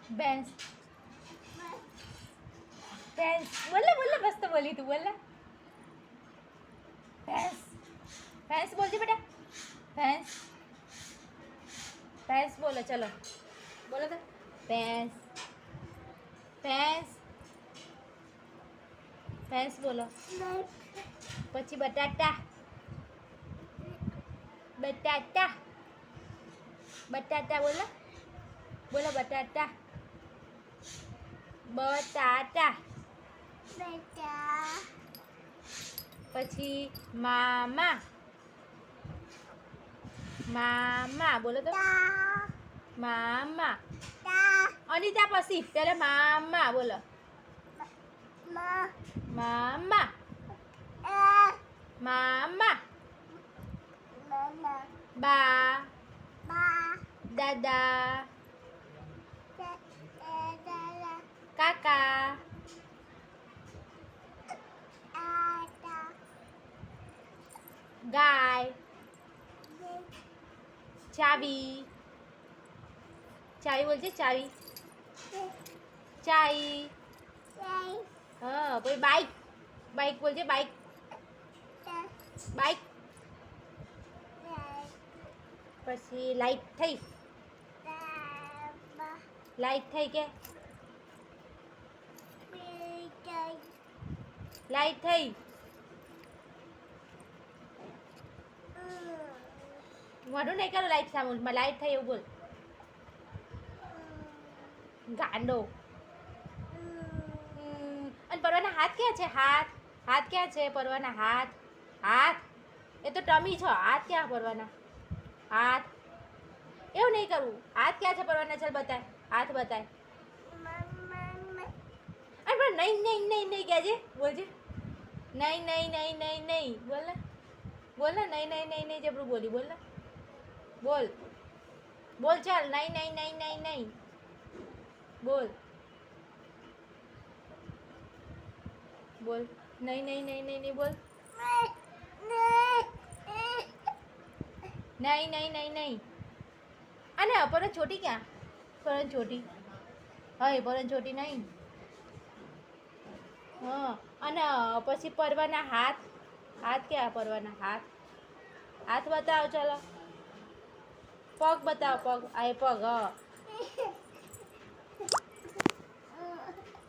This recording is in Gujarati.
ભેંસ ભેંસ બોલે બોલે બસ તો બોલી તું બોલે ભેંસ ભેંસ બોલજે બેટા ભેંસ ભેંસ બોલો ચલો બોલો તો ભેંસ ભેંસ ભેંસ બોલો પછી બટાટા બટાટા બટાટા બોલો બોલો બટાટા બટાટા પછી મામા મામા બોલો તો મામા અનિતા પછી પહેલા મામા બોલો મામા મામા બા દાદા કાકા ગાય ચાવી ચાવી બોલજે ચાવી ચાઈ હા પછી બાઈક બાઈક બોલજે બાઈક બાઈક પછી લાઈટ થઈ લાઈટ થઈ કે લાઈટ થઈ મોઢું નહીં કરો લાઈટ સામે લાઈટ થઈ એવું બોલ ગાંડો અને પરવાના હાથ ક્યાં છે હાથ હાથ ક્યાં છે પરવાના હાથ હાથ એ તો ટમી છો હાથ ક્યાં પરવાના હાથ એવું નહીં કરવું હાથ ક્યાં છે પરવાના ચાલ બતાય હાથ બતાય અને પણ નહીં નહીં નહીં નહીં કહેજે બોલજે નહીં નહીં નહીં નહીં નહીં બોલ ને બોલ ને નહીં નહીં નહીં નહીં જબરું બોલી બોલ ને બોલ બોલ ચાલ નહીં નહીં નહીં નહીં નહીં બોલ બોલ નહીં નહીં નહીં નહીં નહીં બોલ નહીં નહીં નહીં નહીં અને પરન છોટી ક્યાં પરન છોટી હા પરન છોટી નહીં હા અને પછી પરવાના હાથ હાથ ક્યાં પરવાના હાથ હાથ બતાવો ચાલો પગ બતાવો પગ આ પગ હા